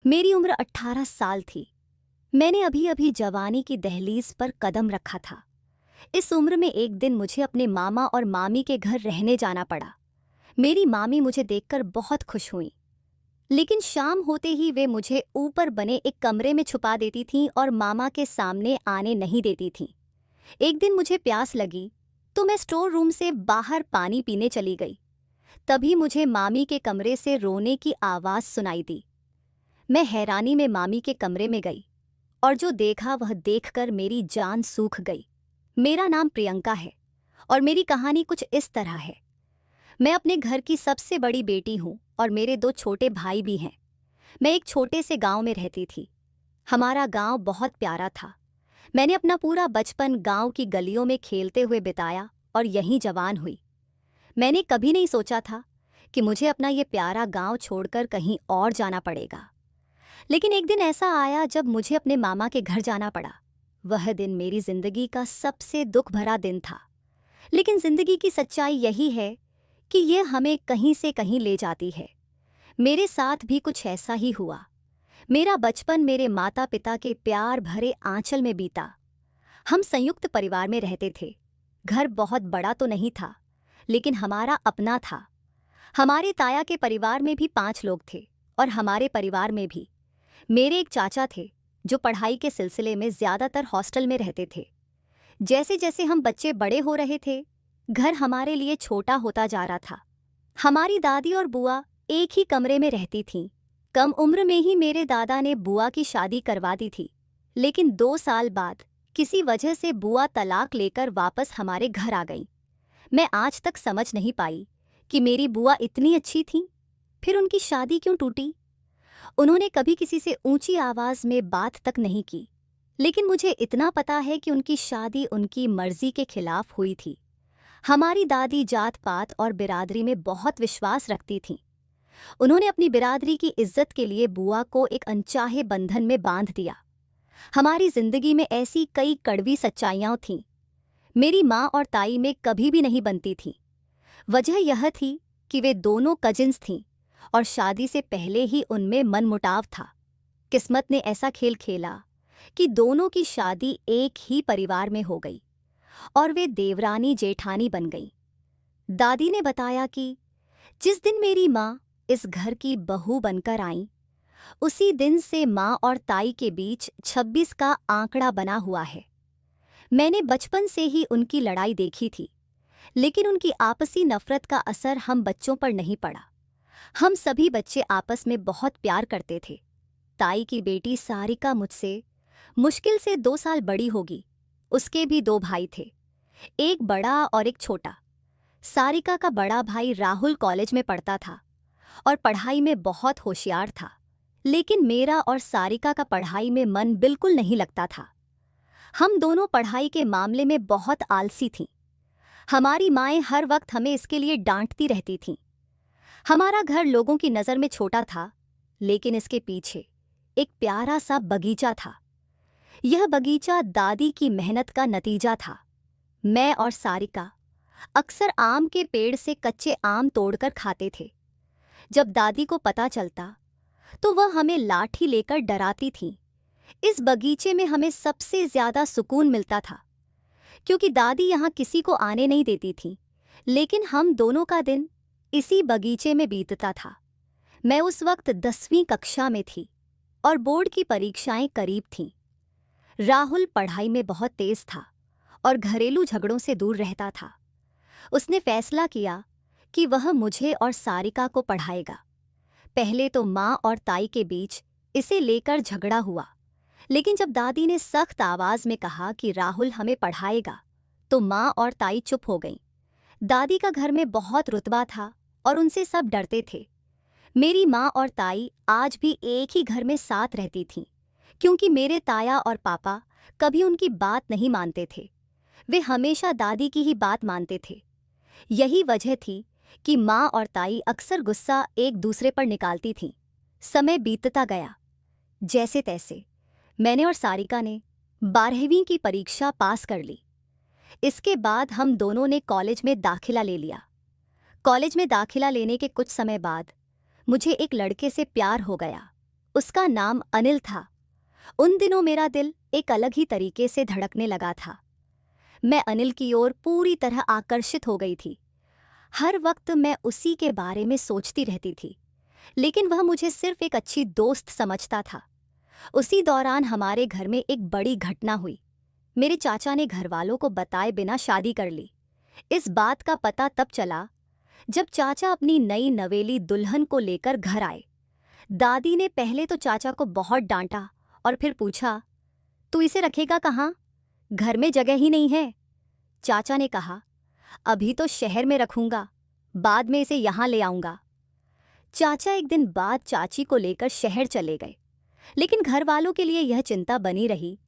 मेरी उम्र 18 साल थी। मैंने अभी अभी जवानी की दहलीज पर कदम रखा था। इस उम्र में एक दिन मुझे अपने मामा और मामी के घर रहने जाना पड़ा। मेरी मामी मुझे देखकर बहुत खुश हुई, लेकिन शाम होते ही वे मुझे ऊपर बने एक कमरे में छुपा देती थीं और मामा के सामने आने नहीं देती थीं। एक दिन मुझे प्यास लगी तो मैं स्टोर रूम से बाहर पानी पीने चली गई। तभी मुझे मामी के कमरे से रोने की आवाज़ सुनाई दी। मैं हैरानी में मामी के कमरे में गई और जो देखा वह देखकर मेरी जान सूख गई। मेरा नाम प्रियंका है और मेरी कहानी कुछ इस तरह है। मैं अपने घर की सबसे बड़ी बेटी हूँ और मेरे दो छोटे भाई भी हैं। मैं एक छोटे से गांव में रहती थी। हमारा गांव बहुत प्यारा था। मैंने अपना पूरा बचपन गांव की गलियों में खेलते हुए बिताया और यहीं जवान हुई। मैंने कभी नहीं सोचा था कि मुझे अपना ये प्यारा गांव छोड़कर कहीं और जाना पड़ेगा। लेकिन एक दिन ऐसा आया जब मुझे अपने मामा के घर जाना पड़ा। वह दिन मेरी जिंदगी का सबसे दुख भरा दिन था। लेकिन जिंदगी की सच्चाई यही है कि यह हमें कहीं से कहीं ले जाती है। मेरे साथ भी कुछ ऐसा ही हुआ। मेरा बचपन मेरे माता पिता के प्यार भरे आंचल में बीता। हम संयुक्त परिवार में रहते थे। घर बहुत बड़ा तो नहीं था, लेकिन हमारा अपना था। हमारे ताया के परिवार में भी 5 लोग थे और हमारे परिवार में भी। मेरे एक चाचा थे जो पढ़ाई के सिलसिले में ज़्यादातर हॉस्टल में रहते थे। जैसे जैसे हम बच्चे बड़े हो रहे थे, घर हमारे लिए छोटा होता जा रहा था। हमारी दादी और बुआ एक ही कमरे में रहती थीं। कम उम्र में ही मेरे दादा ने बुआ की शादी करवा दी थी, लेकिन 2 साल बाद किसी वजह से बुआ तलाक लेकर वापस हमारे घर आ गई। मैं आज तक समझ नहीं पाई कि मेरी बुआ इतनी अच्छी थीं, फिर उनकी शादी क्यों टूटी। उन्होंने कभी किसी से ऊंची आवाज में बात तक नहीं की, लेकिन मुझे इतना पता है कि उनकी शादी उनकी मर्जी के खिलाफ हुई थी। हमारी दादी जात पात और बिरादरी में बहुत विश्वास रखती थीं। उन्होंने अपनी बिरादरी की इज्जत के लिए बुआ को एक अनचाहे बंधन में बांध दिया। हमारी जिंदगी में ऐसी कई कड़वी सच्चाइयां थीं। मेरी माँ और ताई में कभी भी नहीं बनती थी। वजह यह थी कि वे दोनों कजिन्स थीं और शादी से पहले ही उनमें मनमुटाव था। किस्मत ने ऐसा खेल खेला कि दोनों की शादी एक ही परिवार में हो गई और वे देवरानी जेठानी बन गई। दादी ने बताया कि जिस दिन मेरी माँ इस घर की बहू बनकर आईं, उसी दिन से माँ और ताई के बीच 26 का आंकड़ा बना हुआ है। मैंने बचपन से ही उनकी लड़ाई देखी थी, लेकिन उनकी आपसी नफरत का असर हम बच्चों पर नहीं पड़ा। हम सभी बच्चे आपस में बहुत प्यार करते थे। ताई की बेटी सारिका मुझसे मुश्किल से 2 साल बड़ी होगी। उसके भी 2 भाई थे, एक बड़ा और एक छोटा। सारिका का बड़ा भाई राहुल कॉलेज में पढ़ता था और पढ़ाई में बहुत होशियार था, लेकिन मेरा और सारिका का पढ़ाई में मन बिल्कुल नहीं लगता था। हम दोनों पढ़ाई के मामले में बहुत आलसी थीं। हमारी माएं हर वक्त हमें इसके लिए डांटती रहती थीं। हमारा घर लोगों की नज़र में छोटा था, लेकिन इसके पीछे एक प्यारा सा बगीचा था। यह बगीचा दादी की मेहनत का नतीजा था। मैं और सारिका अक्सर आम के पेड़ से कच्चे आम तोड़कर खाते थे। जब दादी को पता चलता तो वह हमें लाठी लेकर डराती थी। इस बगीचे में हमें सबसे ज्यादा सुकून मिलता था, क्योंकि दादी यहाँ किसी को आने नहीं देती थी। लेकिन हम दोनों का दिन इसी बगीचे में बीतता था। मैं उस वक्त 10वीं कक्षा में थी और बोर्ड की परीक्षाएं करीब थीं। राहुल पढ़ाई में बहुत तेज था और घरेलू झगड़ों से दूर रहता था। उसने फैसला किया कि वह मुझे और सारिका को पढ़ाएगा। पहले तो माँ और ताई के बीच इसे लेकर झगड़ा हुआ, लेकिन जब दादी ने सख्त आवाज में कहा कि राहुल हमें पढ़ाएगा, तो माँ और ताई चुप हो गईं। दादी का घर में बहुत रुतबा था और उनसे सब डरते थे। मेरी माँ और ताई आज भी एक ही घर में साथ रहती थीं, क्योंकि मेरे ताया और पापा कभी उनकी बात नहीं मानते थे। वे हमेशा दादी की ही बात मानते थे। यही वजह थी कि माँ और ताई अक्सर गुस्सा एक दूसरे पर निकालती थीं। समय बीतता गया। जैसे तैसे मैंने और सारिका ने 12वीं की परीक्षा पास कर ली। इसके बाद हम दोनों ने कॉलेज में दाखिला ले लिया। कॉलेज में दाखिला लेने के कुछ समय बाद मुझे एक लड़के से प्यार हो गया। उसका नाम अनिल था। उन दिनों मेरा दिल एक अलग ही तरीके से धड़कने लगा था। मैं अनिल की ओर पूरी तरह आकर्षित हो गई थी। हर वक्त मैं उसी के बारे में सोचती रहती थी, लेकिन वह मुझे सिर्फ एक अच्छी दोस्त समझता था। उसी दौरान हमारे घर में एक बड़ी घटना हुई। मेरे चाचा ने घरवालों को बताए बिना शादी कर ली। इस बात का पता तब चला जब चाचा अपनी नई नवेली दुल्हन को लेकर घर आए। दादी ने पहले तो चाचा को बहुत डांटा और फिर पूछा, तू इसे रखेगा कहाँ? घर में जगह ही नहीं है। चाचा ने कहा, अभी तो शहर में रखूंगा, बाद में इसे यहाँ ले आऊंगा। चाचा एक दिन बाद चाची को लेकर शहर चले गए, लेकिन घर वालों के लिए यह चिंता बनी रही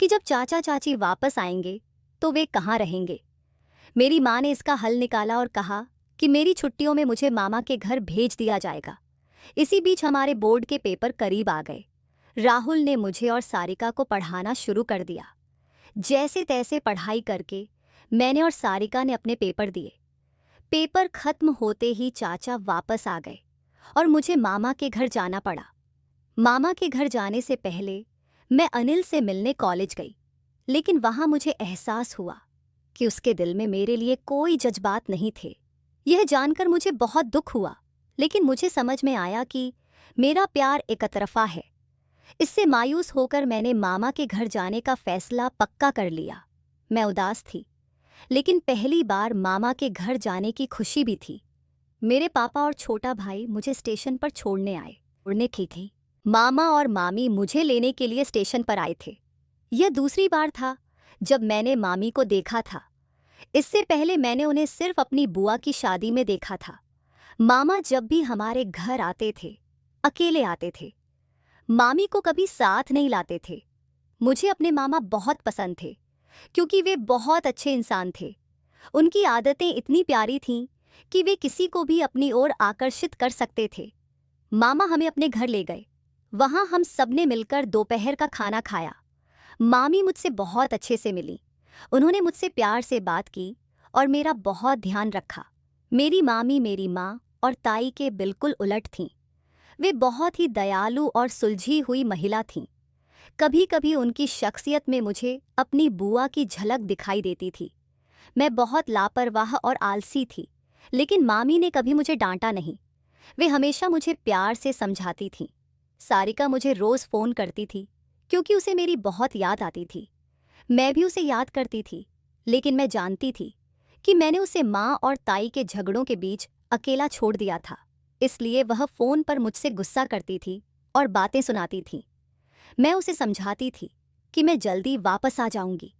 कि जब चाचा चाची वापस आएंगे तो वे कहाँ रहेंगे। मेरी माँ ने इसका हल निकाला और कहा कि मेरी छुट्टियों में मुझे मामा के घर भेज दिया जाएगा। इसी बीच हमारे बोर्ड के पेपर करीब आ गए। राहुल ने मुझे और सारिका को पढ़ाना शुरू कर दिया। जैसे तैसे पढ़ाई करके मैंने और सारिका ने अपने पेपर दिए। पेपर खत्म होते ही चाचा वापस आ गए और मुझे मामा के घर जाना पड़ा। मामा के घर जाने से पहले मैं अनिल से मिलने कॉलेज गई, लेकिन वहाँ मुझे एहसास हुआ कि उसके दिल में मेरे लिए कोई जज्बात नहीं थे। यह जानकर मुझे बहुत दुख हुआ, लेकिन मुझे समझ में आया कि मेरा प्यार एकतरफा है। इससे मायूस होकर मैंने मामा के घर जाने का फैसला पक्का कर लिया। मैं उदास थी, लेकिन पहली बार मामा के घर जाने की खुशी भी थी। मेरे पापा और छोटा भाई मुझे स्टेशन पर छोड़ने आए। उड़ने की थी। मामा और मामी मुझे लेने के लिए स्टेशन पर आए थे। यह दूसरी बार था जब मैंने मामी को देखा था। इससे पहले मैंने उन्हें सिर्फ अपनी बुआ की शादी में देखा था। मामा जब भी हमारे घर आते थे, अकेले आते थे। मामी को कभी साथ नहीं लाते थे। मुझे अपने मामा बहुत पसंद थे, क्योंकि वे बहुत अच्छे इंसान थे। उनकी आदतें इतनी प्यारी थीं कि वे किसी को भी अपनी ओर आकर्षित कर सकते थे। मामा हमें अपने घर ले गए। वहाँ हम सबने मिलकर दोपहर का खाना खाया। मामी मुझसे बहुत अच्छे से मिली। उन्होंने मुझसे प्यार से बात की और मेरा बहुत ध्यान रखा। मेरी मामी मेरी माँ और ताई के बिल्कुल उलट थीं। वे बहुत ही दयालु और सुलझी हुई महिला थीं। कभी कभी उनकी शख्सियत में मुझे अपनी बुआ की झलक दिखाई देती थी। मैं बहुत लापरवाह और आलसी थी, लेकिन मामी ने कभी मुझे डांटा नहीं। वे हमेशा मुझे प्यार से समझाती थीं। सारिका मुझे रोज़ फ़ोन करती थी, क्योंकि उसे मेरी बहुत याद आती थी। मैं भी उसे याद करती थी, लेकिन मैं जानती थी कि मैंने उसे माँ और ताई के झगड़ों के बीच अकेला छोड़ दिया था। इसलिए वह फ़ोन पर मुझसे गुस्सा करती थी और बातें सुनाती थी। मैं उसे समझाती थी कि मैं जल्दी वापस आ जाऊंगी,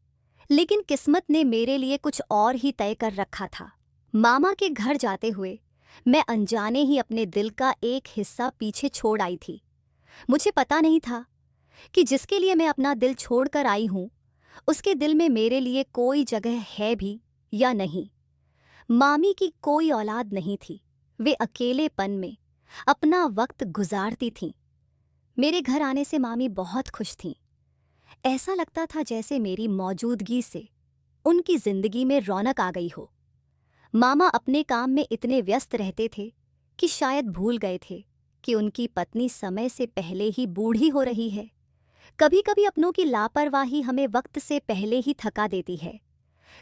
लेकिन किस्मत ने मेरे लिए कुछ और ही तय कर रखा था। मामा के घर जाते हुए मैं अनजाने ही अपने दिल का एक हिस्सा पीछे छोड़ आई थी। मुझे पता नहीं था कि जिसके लिए मैं अपना दिल छोड़कर आई हूँ, उसके दिल में मेरे लिए कोई जगह है भी या नहीं। मामी की कोई औलाद नहीं थी। वे अकेलेपन में अपना वक्त गुजारती थीं। मेरे घर आने से मामी बहुत खुश थीं। ऐसा लगता था जैसे मेरी मौजूदगी से उनकी जिंदगी में रौनक आ गई हो। मामा अपने काम में इतने व्यस्त रहते थे कि शायद भूल गए थे कि उनकी पत्नी समय से पहले ही बूढ़ी हो रही है। कभी कभी अपनों की लापरवाही हमें वक्त से पहले ही थका देती है।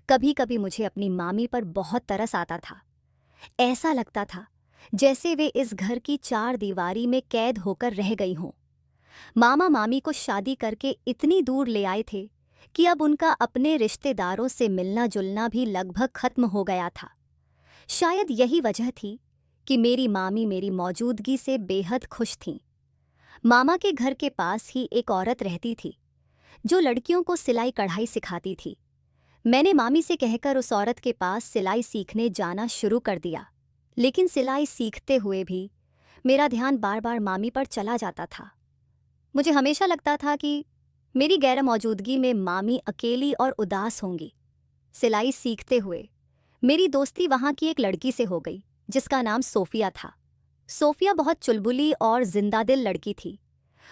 कभी कभी मुझे अपनी मामी पर बहुत तरस आता था। ऐसा लगता था जैसे वे इस घर की चार दीवारी में कैद होकर रह गई हों। मामा मामी को शादी करके इतनी दूर ले आए थे कि अब उनका अपने रिश्तेदारों से मिलना जुलना भी लगभग खत्म हो गया था। शायद यही वजह थी कि मेरी मामी मेरी मौजूदगी से बेहद खुश थीं। मामा के घर के पास ही एक औरत रहती थी जो लड़कियों को सिलाई कढ़ाई सिखाती थी। मैंने मामी से कहकर उस औरत के पास सिलाई सीखने जाना शुरू कर दिया, लेकिन सिलाई सीखते हुए भी मेरा ध्यान बार बार मामी पर चला जाता था। मुझे हमेशा लगता था कि मेरी गैर मौजूदगी में मामी अकेली और उदास होंगी। सिलाई सीखते हुए मेरी दोस्ती वहाँ की एक लड़की से हो गई जिसका नाम सोफिया था। सोफिया बहुत चुलबुली और जिंदादिल लड़की थी।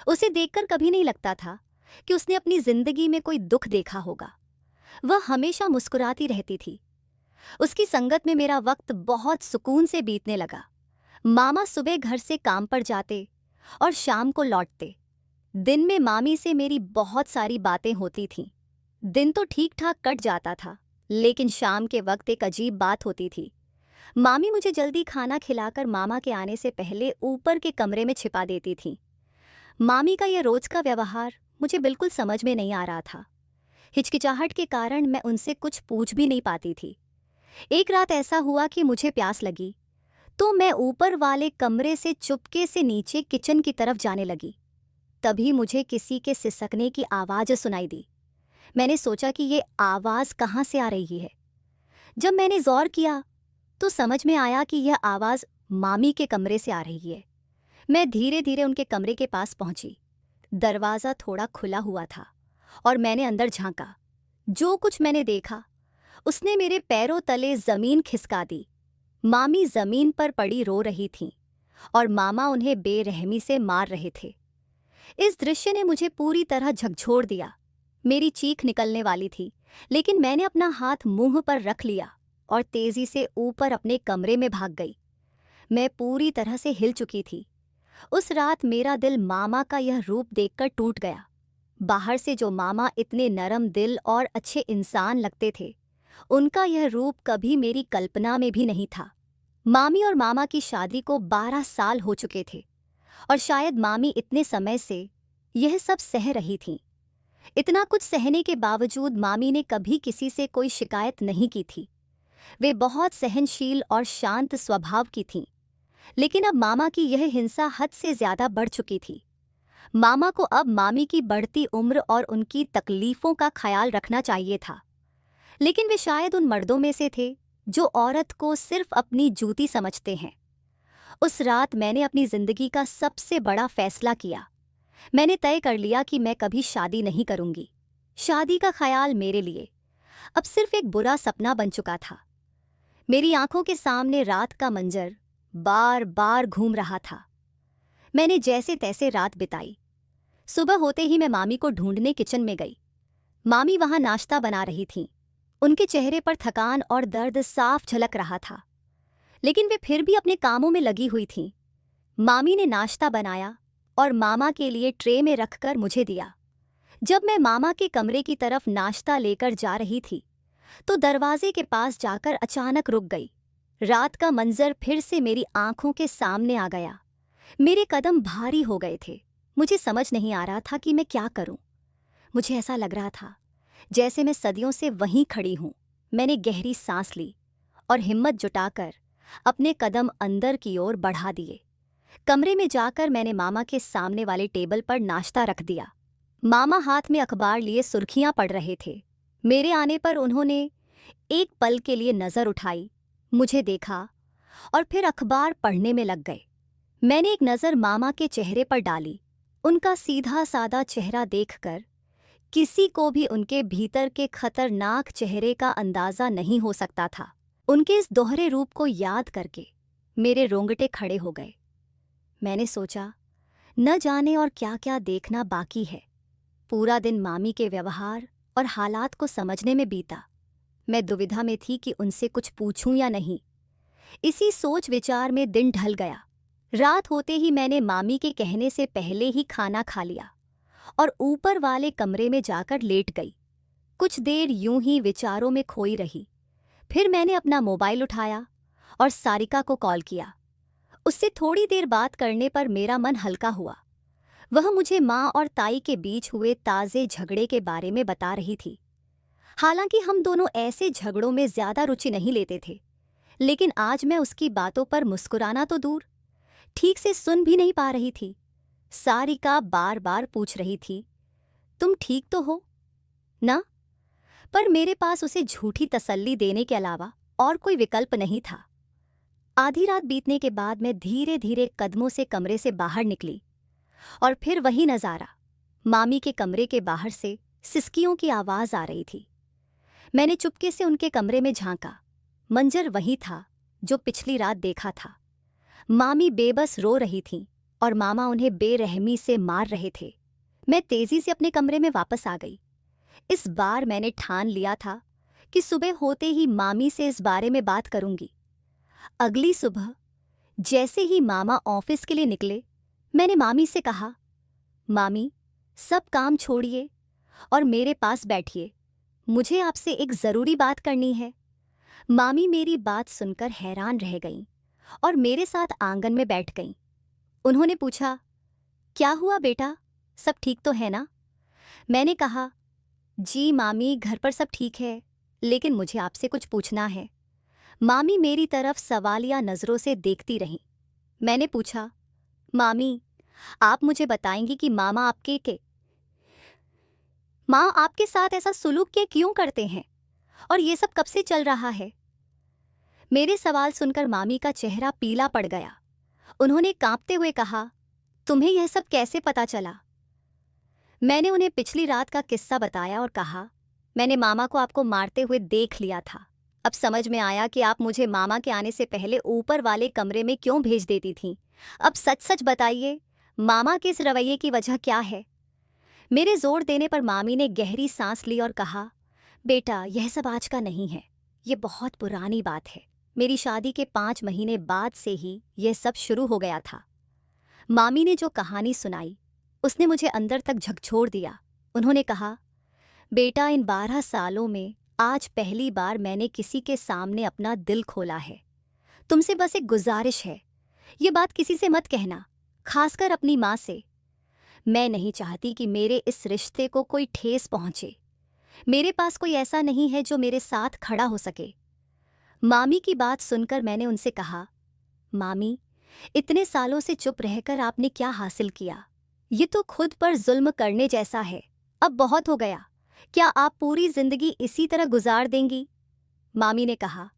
उसे देखकर कभी नहीं लगता था कि उसने अपनी जिंदगी में कोई दुख देखा होगा। वह हमेशा मुस्कुराती रहती थी। उसकी संगत में मेरा वक्त बहुत सुकून से बीतने लगा। मामा सुबह घर से काम पर जाते और शाम को लौटते। दिन में मामी से मेरी बहुत सारी बातें होती थीं। दिन तो ठीक ठाक कट जाता था, लेकिन शाम के वक्त एक अजीब बात होती थी। मामी मुझे जल्दी खाना खिलाकर मामा के आने से पहले ऊपर के कमरे में छिपा देती थीं। मामी का यह रोज का व्यवहार मुझे बिल्कुल समझ में नहीं आ रहा था। हिचकिचाहट के कारण मैं उनसे कुछ पूछ भी नहीं पाती थी। एक रात ऐसा हुआ कि मुझे प्यास लगी, तो मैं ऊपर वाले कमरे से चुपके से नीचे किचन की तरफ जाने लगी। तभी मुझे किसी के सिसकने की आवाज़ सुनाई दी। मैंने सोचा कि ये आवाज़ कहाँ से आ रही है। जब मैंने गौर किया तो समझ में आया कि यह आवाज़ मामी के कमरे से आ रही है। मैं धीरे धीरे उनके कमरे के पास पहुंची। दरवाज़ा थोड़ा खुला हुआ था और मैंने अंदर झांका। जो कुछ मैंने देखा उसने मेरे पैरों तले ज़मीन खिसका दी। मामी ज़मीन पर पड़ी रो रही थीं और मामा उन्हें बेरहमी से मार रहे थे। इस दृश्य ने मुझे पूरी तरह झकझोर दिया। मेरी चीख निकलने वाली थी, लेकिन मैंने अपना हाथ मुंह पर रख लिया और तेजी से ऊपर अपने कमरे में भाग गई। मैं पूरी तरह से हिल चुकी थी। उस रात मेरा दिल मामा का यह रूप देखकर टूट गया। बाहर से जो मामा इतने नरम दिल और अच्छे इंसान लगते थे, उनका यह रूप कभी मेरी कल्पना में भी नहीं था। मामी और मामा की शादी को 12 साल हो चुके थे और शायद मामी इतने समय से यह सब सह रही थीं। इतना कुछ सहने के बावजूद मामी ने कभी किसी से कोई शिकायत नहीं की थी। वे बहुत सहनशील और शांत स्वभाव की थीं। लेकिन अब मामा की यह हिंसा हद से ज्यादा बढ़ चुकी थी। मामा को अब मामी की बढ़ती उम्र और उनकी तकलीफों का ख्याल रखना चाहिए था, लेकिन वे शायद उन मर्दों में से थे जो औरत को सिर्फ अपनी जूती समझते हैं। उस रात मैंने अपनी जिंदगी का सबसे बड़ा फैसला किया। मैंने तय कर लिया कि मैं कभी शादी नहीं करूंगी। शादी का ख्याल मेरे लिए अब सिर्फ एक बुरा सपना बन चुका था। मेरी आंखों के सामने रात का मंजर बार बार घूम रहा था। मैंने जैसे तैसे रात बिताई। सुबह होते ही मैं मामी को ढूंढने किचन में गई। मामी वहां नाश्ता बना रही थीं। उनके चेहरे पर थकान और दर्द साफ झलक रहा था, लेकिन वे फिर भी अपने कामों में लगी हुई थीं। मामी ने नाश्ता बनाया और मामा के लिए ट्रे में रखकर मुझे दिया। जब मैं मामा के कमरे की तरफ नाश्ता लेकर जा रही थी, तो दरवाजे के पास जाकर अचानक रुक गई। रात का मंजर फिर से मेरी आंखों के सामने आ गया। मेरे कदम भारी हो गए थे। मुझे समझ नहीं आ रहा था कि मैं क्या करूं। मुझे ऐसा लग रहा था जैसे मैं सदियों से वहीं खड़ी हूं। मैंने गहरी सांस ली और हिम्मत जुटाकर अपने कदम अंदर की ओर बढ़ा दिए। कमरे में जाकर मैंने मामा के सामने वाले टेबल पर नाश्ता रख दिया। मामा हाथ में अखबार लिए सुर्खियां पढ़ रहे थे। मेरे आने पर उन्होंने एक पल के लिए नज़र उठाई, मुझे देखा और फिर अखबार पढ़ने में लग गए। मैंने एक नज़र मामा के चेहरे पर डाली। उनका सीधा सादा चेहरा देखकर किसी को भी उनके भीतर के खतरनाक चेहरे का अंदाज़ा नहीं हो सकता था। उनके इस दोहरे रूप को याद करके मेरे रोंगटे खड़े हो गए। मैंने सोचा, न जाने और क्या क्या देखना बाकी है। पूरा दिन मामी के व्यवहार और हालात को समझने में बीता। मैं दुविधा में थी कि उनसे कुछ पूछूं या नहीं। इसी सोच विचार में दिन ढल गया। रात होते ही मैंने मामी के कहने से पहले ही खाना खा लिया और ऊपर वाले कमरे में जाकर लेट गई। कुछ देर यूं ही विचारों में खोई रही। फिर मैंने अपना मोबाइल उठाया और सारिका को कॉल किया। उससे थोड़ी देर बात करने पर मेरा मन हल्का हुआ। वह मुझे माँ और ताई के बीच हुए ताज़े झगड़े के बारे में बता रही थी। हालांकि हम दोनों ऐसे झगड़ों में ज़्यादा रुचि नहीं लेते थे, लेकिन आज मैं उसकी बातों पर मुस्कुराना तो दूर, ठीक से सुन भी नहीं पा रही थी। सारिका बार बार पूछ रही थी, तुम ठीक तो हो ना? पर मेरे पास उसे झूठी तसल्ली देने के अलावा और कोई विकल्प नहीं था। आधी रात बीतने के बाद मैं धीरे धीरे कदमों से कमरे से बाहर निकली और फिर वही नज़ारा। मामी के कमरे के बाहर से सिसकियों की आवाज़ आ रही थी। मैंने चुपके से उनके कमरे में झांका। मंजर वही था जो पिछली रात देखा था। मामी बेबस रो रही थीं और मामा उन्हें बेरहमी से मार रहे थे। मैं तेजी से अपने कमरे में वापस आ गई। इस बार मैंने ठान लिया था कि सुबह होते ही मामी से इस बारे में बात करूंगी। अगली सुबह जैसे ही मामा ऑफिस के लिए निकले, मैंने मामी से कहा, मामी, सब काम छोड़िए और मेरे पास बैठिए, मुझे आपसे एक ज़रूरी बात करनी है। मामी मेरी बात सुनकर हैरान रह गईं और मेरे साथ आंगन में बैठ गईं। उन्होंने पूछा, क्या हुआ बेटा, सब ठीक तो है ना? मैंने कहा, जी मामी, घर पर सब ठीक है, लेकिन मुझे आपसे कुछ पूछना है। मामी मेरी तरफ सवालिया नज़रों से देखती रहीं। मैंने पूछा, मामी, आप मुझे बताएंगी कि माँ आपके साथ ऐसा सुलूक क्यों करते हैं और ये सब कब से चल रहा है? मेरे सवाल सुनकर मामी का चेहरा पीला पड़ गया। उन्होंने कांपते हुए कहा, तुम्हें यह सब कैसे पता चला? मैंने उन्हें पिछली रात का किस्सा बताया और कहा, मैंने मामा को आपको मारते हुए देख लिया था। अब समझ में आया कि आप मुझे मामा के आने से पहले ऊपर वाले कमरे में क्यों भेज देती थीं। अब सच सच बताइए, मामा के इस रवैये की वजह क्या है? मेरे जोर देने पर मामी ने गहरी सांस ली और कहा, बेटा, यह सब आज का नहीं है, ये बहुत पुरानी बात है। मेरी शादी के 5 महीने बाद से ही यह सब शुरू हो गया था। मामी ने जो कहानी सुनाई उसने मुझे अंदर तक झकझोर दिया। उन्होंने कहा, बेटा, इन 12 सालों में आज पहली बार मैंने किसी के सामने अपना दिल खोला है। तुमसे बस एक गुजारिश है, ये बात किसी से मत कहना, खासकर अपनी माँ से। मैं नहीं चाहती कि मेरे इस रिश्ते को कोई ठेस पहुंचे। मेरे पास कोई ऐसा नहीं है जो मेरे साथ खड़ा हो सके। मामी की बात सुनकर मैंने उनसे कहा, मामी, इतने सालों से चुप रहकर आपने क्या हासिल किया? ये तो खुद पर जुल्म करने जैसा है। अब बहुत हो गया, क्या आप पूरी जिंदगी इसी तरह गुजार देंगी? मामी ने कहा,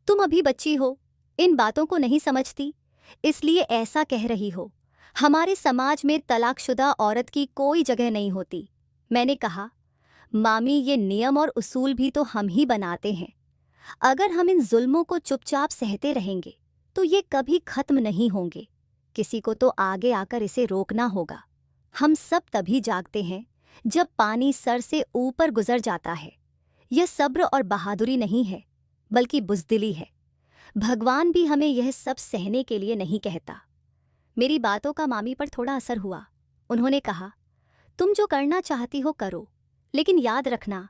तुम अभी बच्ची हो, इन बातों को नहीं समझती, इसलिए ऐसा कह रही हो। हमारे समाज में तलाकशुदा औरत की कोई जगह नहीं होती। मैंने कहा, मामी, ये नियम और उसूल भी तो हम ही बनाते हैं। अगर हम इन जुल्मों को चुपचाप सहते रहेंगे तो ये कभी खत्म नहीं होंगे। किसी को तो आगे आकर इसे रोकना होगा। हम सब तभी जागते हैं जब पानी सर से ऊपर गुजर जाता है। यह सब्र और बहादुरी नहीं है, बल्कि बुज़दिली है। भगवान भी हमें यह सब सहने के लिए नहीं कहता। मेरी बातों का मामी पर थोड़ा असर हुआ। उन्होंने कहा, तुम जो करना चाहती हो करो, लेकिन याद रखना,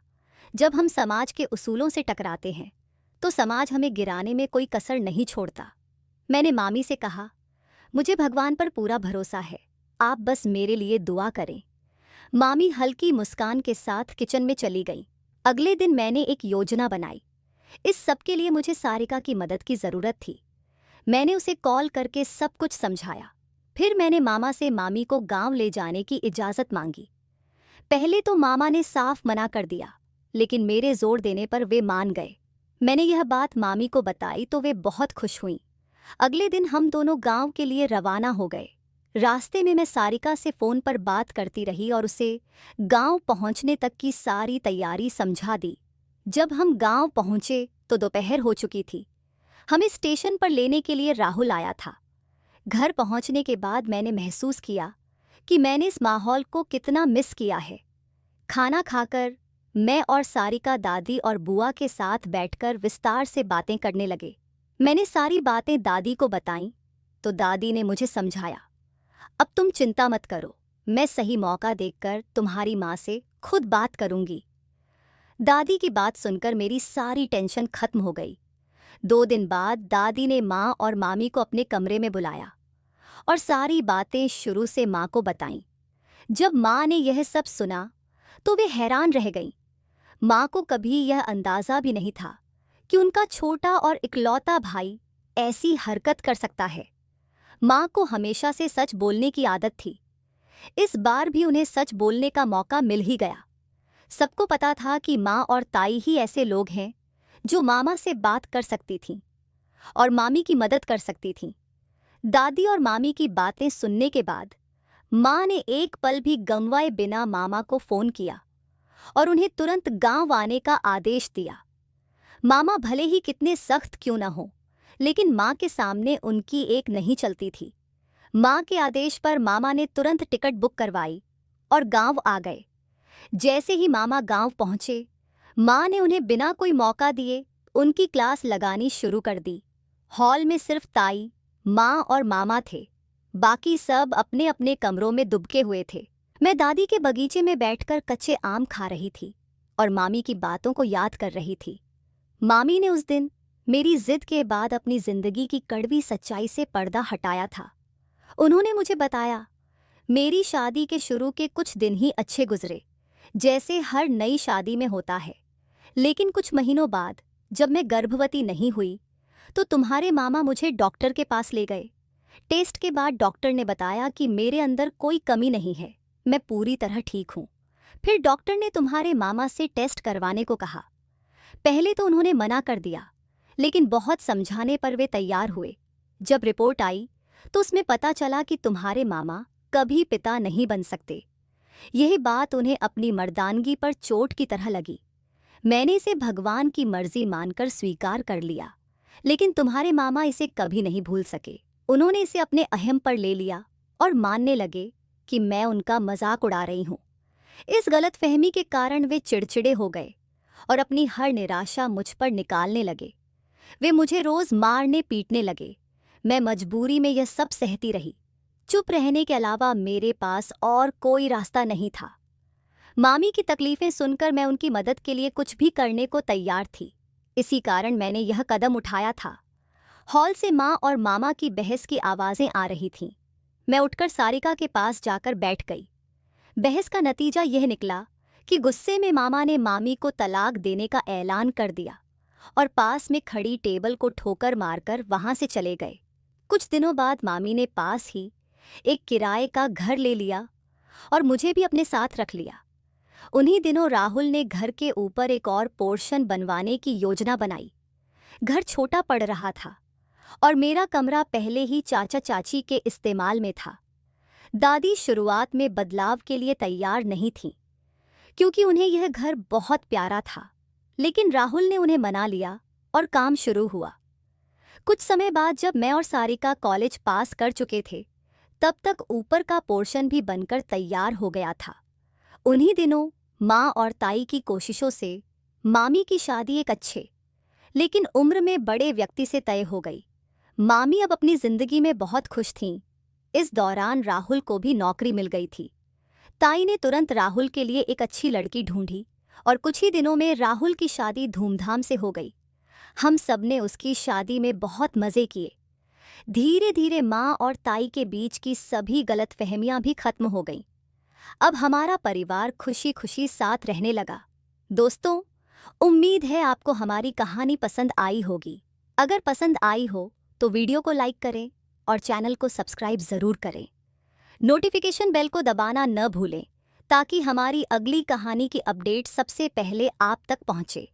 जब हम समाज के उसूलों से टकराते हैं तो समाज हमें गिराने में कोई कसर नहीं छोड़ता। मैंने मामी से कहा, मुझे भगवान पर पूरा भरोसा है, आप बस मेरे लिए दुआ करें। मामी हल्की मुस्कान के साथ किचन में चली गई। अगले दिन मैंने एक योजना बनाई। इस सब के लिए मुझे सारिका की मदद की ज़रूरत थी। मैंने उसे कॉल करके सब कुछ समझाया। फिर मैंने मामा से मामी को गांव ले जाने की इजाज़त मांगी। पहले तो मामा ने साफ मना कर दिया, लेकिन मेरे जोर देने पर वे मान गए। मैंने यह बात मामी को बताई तो वे बहुत खुश हुईं। अगले दिन हम दोनों गांव के लिए रवाना हो गए। रास्ते में मैं सारिका से फ़ोन पर बात करती रही और उसे गांव पहुंचने तक की सारी तैयारी समझा दी। जब हम गांव पहुंचे तो दोपहर हो चुकी थी। हमें स्टेशन पर लेने के लिए राहुल आया था। घर पहुंचने के बाद मैंने महसूस किया कि मैंने इस माहौल को कितना मिस किया है। खाना खाकर मैं और सारिका दादी और बुआ के साथ बैठकर विस्तार से बातें करने लगे। मैंने सारी बातें दादी को बताईं तो दादी ने मुझे समझाया, अब तुम चिंता मत करो, मैं सही मौका देखकर तुम्हारी माँ से खुद बात करूंगी। दादी की बात सुनकर मेरी सारी टेंशन खत्म हो गई। 2 दिन बाद दादी ने माँ और मामी को अपने कमरे में बुलाया और सारी बातें शुरू से माँ को बताईं। जब माँ ने यह सब सुना तो वे हैरान रह गईं। माँ को कभी यह अंदाज़ा भी नहीं था कि उनका छोटा और इकलौता भाई ऐसी हरकत कर सकता है। माँ को हमेशा से सच बोलने की आदत थी। इस बार भी उन्हें सच बोलने का मौका मिल ही गया। सबको पता था कि माँ और ताई ही ऐसे लोग हैं जो मामा से बात कर सकती थीं और मामी की मदद कर सकती थीं। दादी और मामी की बातें सुनने के बाद माँ ने एक पल भी गंवाए बिना मामा को फ़ोन किया और उन्हें तुरंत गांव आने का आदेश दिया। मामा भले ही कितने सख्त क्यों न हो, लेकिन माँ के सामने उनकी एक नहीं चलती थी। माँ के आदेश पर मामा ने तुरंत टिकट बुक करवाई और गांव आ गए। जैसे ही मामा गांव पहुंचे, माँ ने उन्हें बिना कोई मौका दिए उनकी क्लास लगानी शुरू कर दी। हॉल में सिर्फ ताई, माँ और मामा थे। बाकी सब अपने अपने कमरों में दुबके हुए थे। मैं दादी के बगीचे में बैठकर कच्चे आम खा रही थी और मामी की बातों को याद कर रही थी। मामी ने उस दिन मेरी जिद के बाद अपनी जिंदगी की कड़वी सच्चाई से पर्दा हटाया था। उन्होंने मुझे बताया, मेरी शादी के शुरू के कुछ दिन ही अच्छे गुजरे, जैसे हर नई शादी में होता है। लेकिन कुछ महीनों बाद जब मैं गर्भवती नहीं हुई तो तुम्हारे मामा मुझे डॉक्टर के पास ले गए। टेस्ट के बाद डॉक्टर ने बताया कि मेरे अंदर कोई कमी नहीं है, मैं पूरी तरह ठीक हूँ। फिर डॉक्टर ने तुम्हारे मामा से टेस्ट करवाने को कहा। पहले तो उन्होंने मना कर दिया, लेकिन बहुत समझाने पर वे तैयार हुए। जब रिपोर्ट आई तो उसमें पता चला कि तुम्हारे मामा कभी पिता नहीं बन सकते। यही बात उन्हें अपनी मर्दानगी पर चोट की तरह लगी। मैंने इसे भगवान की मर्जी मानकर स्वीकार कर लिया, लेकिन तुम्हारे मामा इसे कभी नहीं भूल सके। उन्होंने इसे अपने अहम पर ले लिया और मानने लगे कि मैं उनका मजाक उड़ा रही हूँ। इस गलतफहमी के कारण वे चिड़चिड़े हो गए और अपनी हर निराशा मुझ पर निकालने लगे। वे मुझे रोज मारने पीटने लगे। मैं मजबूरी में यह सब सहती रही। चुप रहने के अलावा मेरे पास और कोई रास्ता नहीं था। मामी की तकलीफें सुनकर मैं उनकी मदद के लिए कुछ भी करने को तैयार थी। इसी कारण मैंने यह कदम उठाया था। हॉल से माँ और मामा की बहस की आवाज़ें आ रही थीं। मैं उठकर सारिका के पास जाकर बैठ गई। बहस का नतीजा यह निकला कि गुस्से में मामा ने मामी को तलाक देने का ऐलान कर दिया और पास में खड़ी टेबल को ठोकर मारकर वहां से चले गए। कुछ दिनों बाद मामी ने पास ही एक किराए का घर ले लिया और मुझे भी अपने साथ रख लिया। उन्हीं दिनों राहुल ने घर के ऊपर एक और पोर्शन बनवाने की योजना बनाई। घर छोटा पड़ रहा था और मेरा कमरा पहले ही चाचा चाची के इस्तेमाल में था। दादी शुरुआत में बदलाव के लिए तैयार नहीं थीं, क्योंकि उन्हें यह घर बहुत प्यारा था। लेकिन राहुल ने उन्हें मना लिया और काम शुरू हुआ। कुछ समय बाद जब मैं और सारिका कॉलेज पास कर चुके थे, तब तक ऊपर का पोर्शन भी बनकर तैयार हो गया था। उन्हीं दिनों माँ और ताई की कोशिशों से मामी की शादी एक अच्छे लेकिन उम्र में बड़े व्यक्ति से तय हो गई। मामी अब अपनी जिंदगी में बहुत खुश थीं। इस दौरान राहुल को भी नौकरी मिल गई थी। ताई ने तुरंत राहुल के लिए एक अच्छी लड़की ढूंढी और कुछ ही दिनों में राहुल की शादी धूमधाम से हो गई। हम सबने उसकी शादी में बहुत मज़े किए। धीरे धीरे माँ और ताई के बीच की सभी गलतफहमियां भी खत्म हो गईं। अब हमारा परिवार खुशी खुशी साथ रहने लगा। दोस्तों, उम्मीद है आपको हमारी कहानी पसंद आई होगी। अगर पसंद आई हो तो वीडियो को लाइक करें और चैनल को सब्सक्राइब ज़रूर करें। नोटिफिकेशन बेल को दबाना न भूलें ताकि हमारी अगली कहानी की अपडेट सबसे पहले आप तक पहुंचे।